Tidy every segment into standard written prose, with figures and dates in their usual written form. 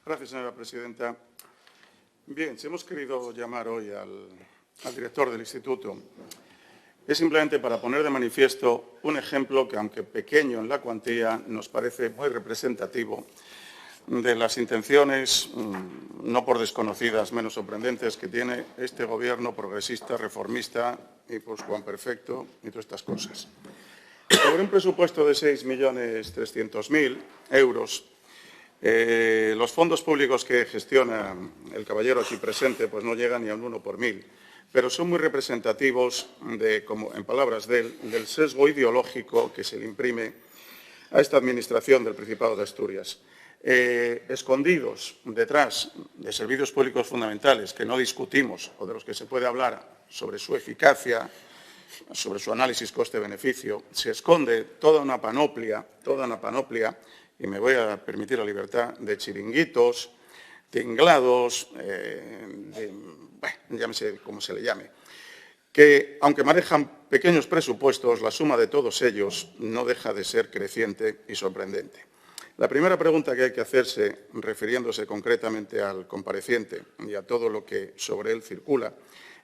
Gracias, señora presidenta. Bien, si hemos querido llamar hoy al director del Instituto, es simplemente para poner de manifiesto un ejemplo que, aunque pequeño en la cuantía, nos parece muy representativo de las intenciones, no por desconocidas, menos sorprendentes, que tiene este Gobierno progresista, reformista y perfecto y todas estas cosas. Sobre un presupuesto de 6.300.000 euros, los fondos públicos que gestiona el caballero aquí presente pues no llegan ni a un 1 por 1000, pero son muy representativos, como en palabras de él, del sesgo ideológico que se le imprime a esta Administración del Principado de Asturias. Escondidos detrás de servicios públicos fundamentales que no discutimos o de los que se puede hablar sobre su eficacia, sobre su análisis coste-beneficio, se esconde toda una panoplia, y me voy a permitir la libertad, de chiringuitos, tinglados, llámese como se le llame, que, aunque manejan pequeños presupuestos, la suma de todos ellos no deja de ser creciente y sorprendente. La primera pregunta que hay que hacerse, refiriéndose concretamente al compareciente y a todo lo que sobre él circula,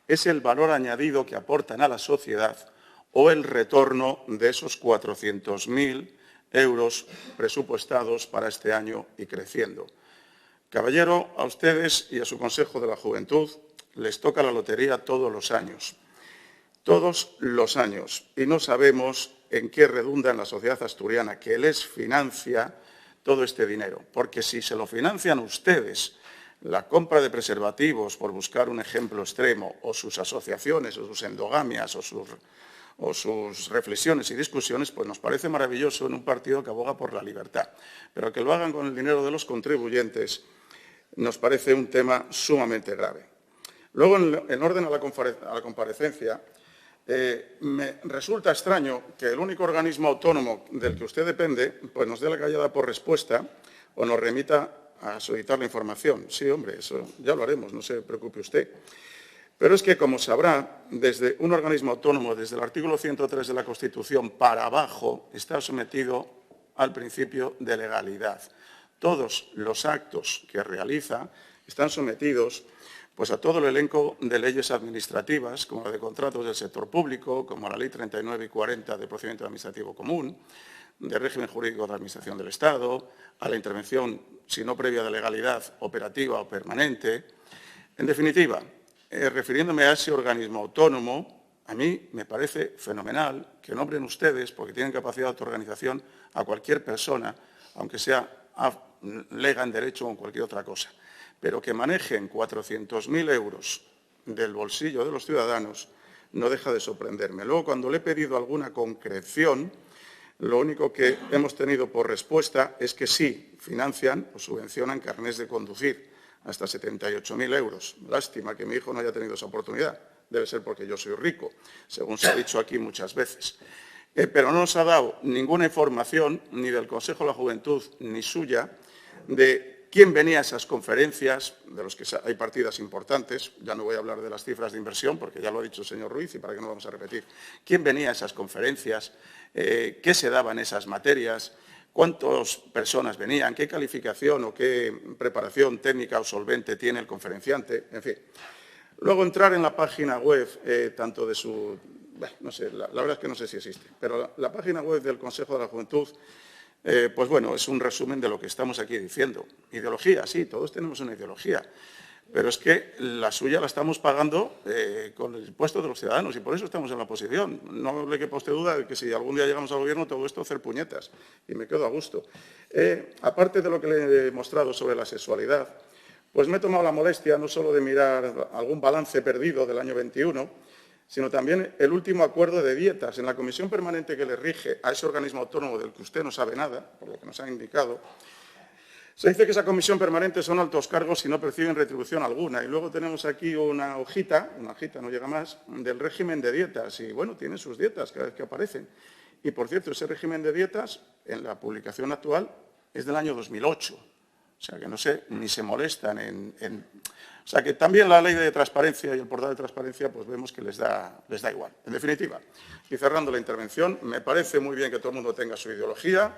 es el valor añadido que aportan a la sociedad o el retorno de esos 400.000 euros presupuestados para este año y creciendo. Caballero, a ustedes y a su Consejo de la Juventud les toca la lotería todos los años, y no sabemos en qué redunda en la sociedad asturiana, que les financia todo este dinero, porque si se lo financian ustedes, la compra de preservativos, por buscar un ejemplo extremo, o sus asociaciones, o sus endogamias, o sus reflexiones y discusiones, pues nos parece maravilloso en un partido que aboga por la libertad. Pero que lo hagan con el dinero de los contribuyentes nos parece un tema sumamente grave. Luego, en orden a la comparecencia, me resulta extraño que el único organismo autónomo del que usted depende pues nos dé la callada por respuesta o nos remita a solicitar la información. Sí, hombre, eso ya lo haremos, no se preocupe usted. Pero es que, como sabrá, desde un organismo autónomo, desde el artículo 103 de la Constitución para abajo, está sometido al principio de legalidad. Todos los actos que realiza están sometidos pues, a todo el elenco de leyes administrativas, como la de contratos del sector público, como la Ley 39 y 40 de Procedimiento Administrativo Común, de régimen jurídico de la Administración del Estado, a la intervención, si no previa de legalidad, operativa o permanente. En definitiva, refiriéndome a ese organismo autónomo, a mí me parece fenomenal que nombren ustedes, porque tienen capacidad de autoorganización, a cualquier persona, aunque sea lega en derecho o en cualquier otra cosa, pero que manejen 400.000 euros del bolsillo de los ciudadanos no deja de sorprenderme. Luego, cuando le he pedido alguna concreción, lo único que hemos tenido por respuesta es que sí, financian o subvencionan carnés de conducir, hasta 78.000 euros. Lástima que mi hijo no haya tenido esa oportunidad. Debe ser porque yo soy rico, según se ha dicho aquí muchas veces. Pero no nos ha dado ninguna información, ni del Consejo de la Juventud, ni suya, de quién venía a esas conferencias, de los que hay partidas importantes. Ya no voy a hablar de las cifras de inversión, porque ya lo ha dicho el señor Ruiz, y para que no vamos a repetir. ¿Quién venía a esas conferencias? ¿Qué se daba en esas materias? ¿Cuántas personas venían? ¿Qué calificación o qué preparación técnica o solvente tiene el conferenciante? En fin. Luego entrar en la página web, tanto de su... no sé, la verdad es que no sé si existe, pero la página web del Consejo de la Juventud, pues bueno, es un resumen de lo que estamos aquí diciendo. Ideología, sí, todos tenemos una ideología, pero es que la suya la estamos pagando con el impuesto de los ciudadanos y por eso estamos en la oposición. No le quepa a usted duda de que si algún día llegamos al Gobierno todo esto hacer puñetas y me quedo a gusto. Aparte de lo que le he mostrado sobre la sexualidad, pues me he tomado la molestia no solo de mirar algún balance perdido del año 21, sino también el último acuerdo de dietas. En la comisión permanente que le rige a ese organismo autónomo del que usted no sabe nada, por lo que nos ha indicado, se dice que esa comisión permanente son altos cargos y no perciben retribución alguna. Y luego tenemos aquí una hojita, no llega más, del régimen de dietas. Y bueno, tienen sus dietas cada vez que aparecen. Y por cierto, ese régimen de dietas, en la publicación actual, es del año 2008. O sea que no sé, ni se molestan O sea que también la ley de transparencia y el portal de transparencia, pues vemos que les da igual. En definitiva, y cerrando la intervención, me parece muy bien que todo el mundo tenga su ideología,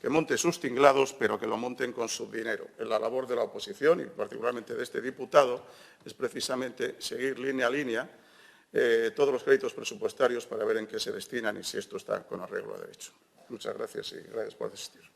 que monte sus tinglados, pero que lo monten con su dinero. La labor de la oposición, y particularmente de este diputado, es precisamente seguir línea a línea todos los créditos presupuestarios para ver en qué se destinan y si esto está con arreglo a derecho. Muchas gracias y gracias por asistir.